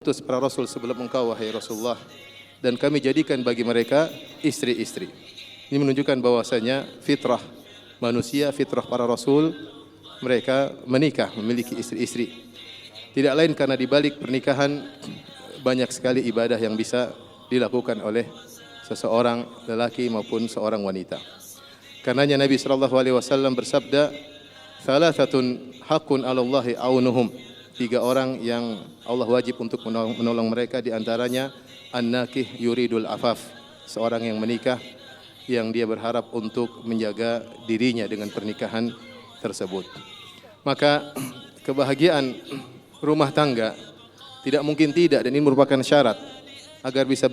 utus para rasul sebelum engkau wahai Rasulullah, dan kami jadikan bagi mereka istri-istri. Ini menunjukkan bahwasanya fitrah manusia, fitrah para rasul, mereka menikah, memiliki istri-istri. Tidak lain karena di balik pernikahan banyak sekali ibadah yang bisa dilakukan oleh seseorang lelaki maupun seorang wanita. Karenanya Nabi sallallahu alaihi wasallam bersabda, "Thalathatun haqqun 'alallahi aunuhum." Tiga orang yang Allah wajib untuk menolong mereka, di antaranya an-nakih yuridul afaf, seorang yang menikah yang dia berharap untuk menjaga dirinya dengan pernikahan tersebut. Maka kebahagiaan rumah tangga tidak mungkin tidak, dan ini merupakan syarat agar bisa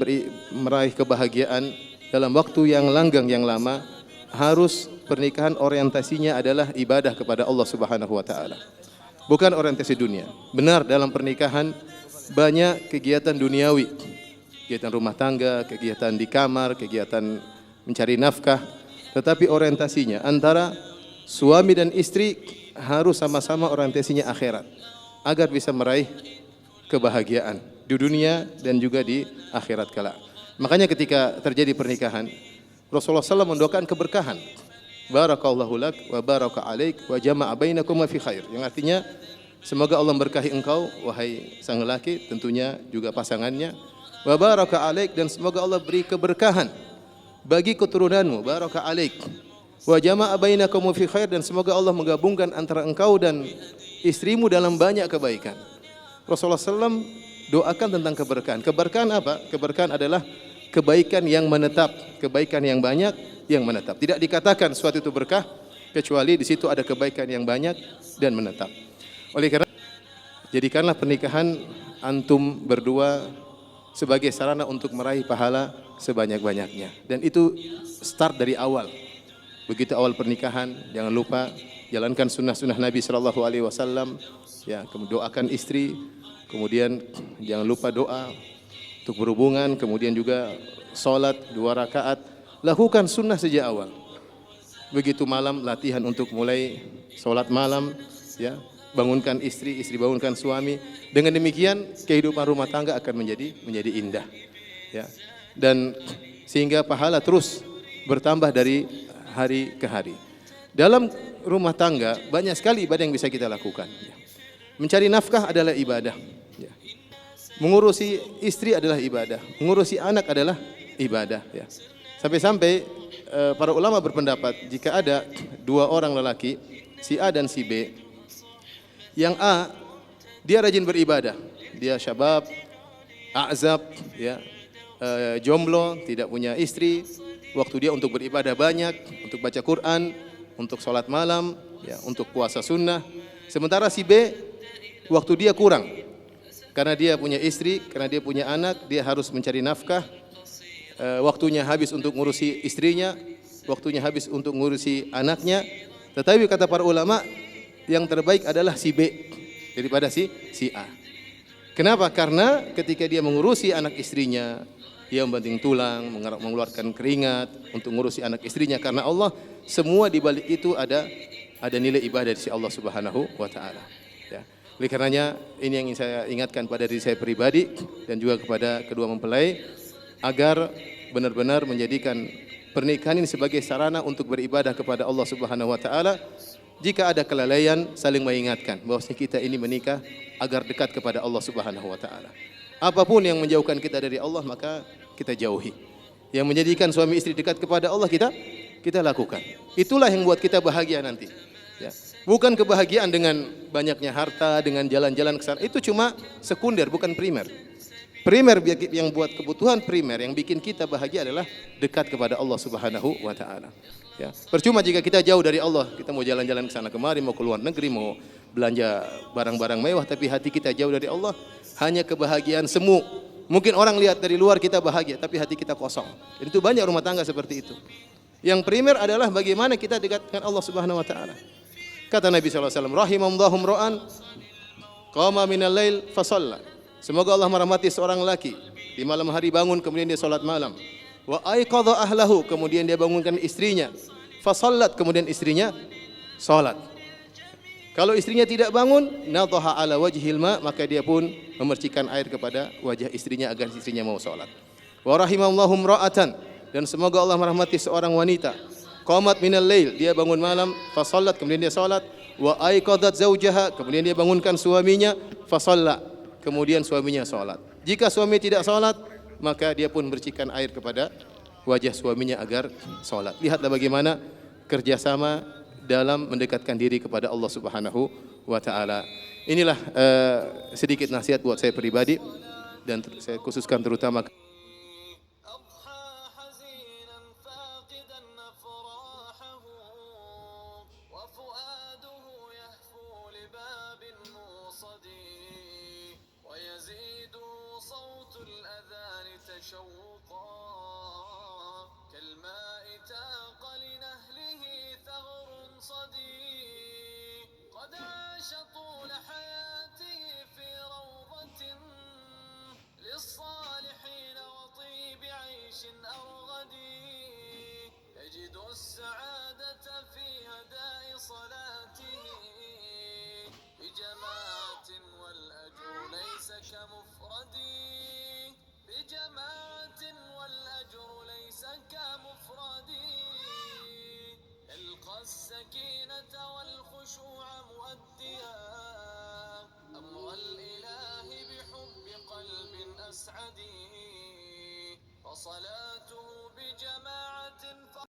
meraih kebahagiaan dalam waktu yang langgang yang lama. Harus pernikahan orientasinya adalah ibadah kepada Allah Subhanahu wa taala. Bukan orientasi dunia. Benar, dalam pernikahan banyak kegiatan duniawi, kegiatan rumah tangga, kegiatan di kamar, kegiatan mencari nafkah, tetapi orientasinya antara suami dan istri harus sama-sama orientasinya akhirat, agar bisa meraih kebahagiaan di dunia dan juga di akhirat kelak. Makanya ketika terjadi pernikahan, Rasulullah SAW mendoakan keberkahan. Barakallahu lak wa baraka alaik wa jama'a bainakuma fi khair. Yang artinya semoga Allah memberkahi engkau wahai sang lelaki, tentunya juga pasangannya. Wa baraka alaik, dan semoga Allah beri keberkahan bagi keturunanmu. Baraka alaik. Wa jama'a bainakuma fi khair, dan semoga Allah menggabungkan antara engkau dan istrimu dalam banyak kebaikan. Rasulullah SAW doakan tentang keberkahan. Keberkahan apa? Keberkahan adalah kebaikan yang menetap, kebaikan yang banyak yang menetap. Tidak dikatakan suatu itu berkah kecuali di situ ada kebaikan yang banyak dan menetap. Oleh karena jadikanlah pernikahan antum berdua sebagai sarana untuk meraih pahala sebanyak-banyaknya, dan itu start dari awal. Begitu awal pernikahan, jangan lupa jalankan sunnah-sunnah Nabi sallallahu alaihi wasallam, ya, doakan istri, kemudian jangan lupa doa untuk berhubungan, kemudian juga salat 2 rakaat. Lakukan sunnah sejak awal. Begitu malam, latihan untuk mulai salat malam, ya. Bangunkan istri, istri bangunkan suami. Dengan demikian kehidupan rumah tangga akan menjadi indah, ya. Dan sehingga pahala terus bertambah dari hari ke hari. Dalam rumah tangga banyak sekali ibadah yang bisa kita lakukan, ya. Mencari nafkah adalah ibadah, ya. Mengurusi istri adalah ibadah, mengurusi anak adalah ibadah, ya. Sampai-sampai para ulama berpendapat jika ada 2 orang lelaki, si A dan si B, yang A dia rajin beribadah, dia syabab, a'zab, ya, jomblo, tidak punya istri, waktu dia untuk beribadah banyak, untuk baca Quran, untuk sholat malam, ya, untuk puasa sunnah. Sementara si B waktu dia kurang, karena dia punya istri, karena dia punya anak, dia harus mencari nafkah. Waktunya habis untuk ngurusi istrinya, waktunya habis untuk ngurusi anaknya. Tetapi kata para ulama, yang terbaik adalah si B daripada si A. Kenapa? Karena ketika dia mengurusi anak istrinya, dia membanting tulang, mengeluarkan keringat untuk mengurusi anak istrinya karena Allah. Semua di balik itu ada nilai ibadah dari Allah Subhanahu wa taala, ya. Oleh karenanya ini yang ingin saya ingatkan pada diri saya pribadi dan juga kepada kedua mempelai, agar benar-benar menjadikan pernikahan ini sebagai sarana untuk beribadah kepada Allah Subhanahu wa taala. Jika ada kelalaian, saling mengingatkan bahwasanya kita ini menikah agar dekat kepada Allah Subhanahu wa taala. Apapun yang menjauhkan kita dari Allah, maka kita jauhi. Yang menjadikan suami istri dekat kepada Allah, kita lakukan. Itulah yang buat kita bahagia nanti, ya. Bukan kebahagiaan dengan banyaknya harta, dengan jalan-jalan ke sana. Itu cuma sekunder, bukan primer. Primer yang buat kebutuhan primer yang bikin kita bahagia adalah dekat kepada Allah Subhanahu wa taala, ya. Percuma jika kita jauh dari Allah, kita mau jalan-jalan ke sana kemari, mau ke luar negeri, mau belanja barang-barang mewah, tapi hati kita jauh dari Allah, hanya kebahagiaan semu. Mungkin orang lihat dari luar kita bahagia, tapi hati kita kosong. Dan itu banyak rumah tangga seperti itu. Yang primer adalah bagaimana kita dekat dengan Allah Subhanahu wa taala. Kata Nabi sallallahu alaihi wasallam, "Rahimallahu imra'an qama minal lail fa shalla." Semoga Allah merahmati seorang laki, di malam hari bangun kemudian dia salat malam. Wa aiqadha ahlahu, kemudian dia bangunkan istrinya. Fa shallat, kemudian istrinya salat. Kalau istrinya tidak bangun, nadhaha ala wajhil ma, maka dia pun memercikan air kepada wajah istrinya agar istrinya mau salat. Wa rahimallahu imra'atan, dan semoga Allah merahmati seorang wanita. Qamat minal lail, dia bangun malam, fa salat, kemudian dia salat. Wa aiqadat zaujaha, kemudian dia bangunkan suaminya, fa shalla, kemudian suaminya salat. Jika suami tidak salat, maka dia pun mercikan air kepada wajah suaminya agar salat. Lihatlah bagaimana kerjasama dalam mendekatkan diri kepada Allah Subhanahu wa taala. Inilah sedikit nasihat buat saya pribadi dan saya khususkan terutama قد عاش طول حياته في روضة للصالحين وطيب عيش أرغدي يجد السعادة في هداء صلاته بجماعة والأجر ليس كمفردي بجماعة والأجر ليس كمفردي القى السكينة والخشوع مؤديا أمر الإله بحب قلب أسعدي فصلاة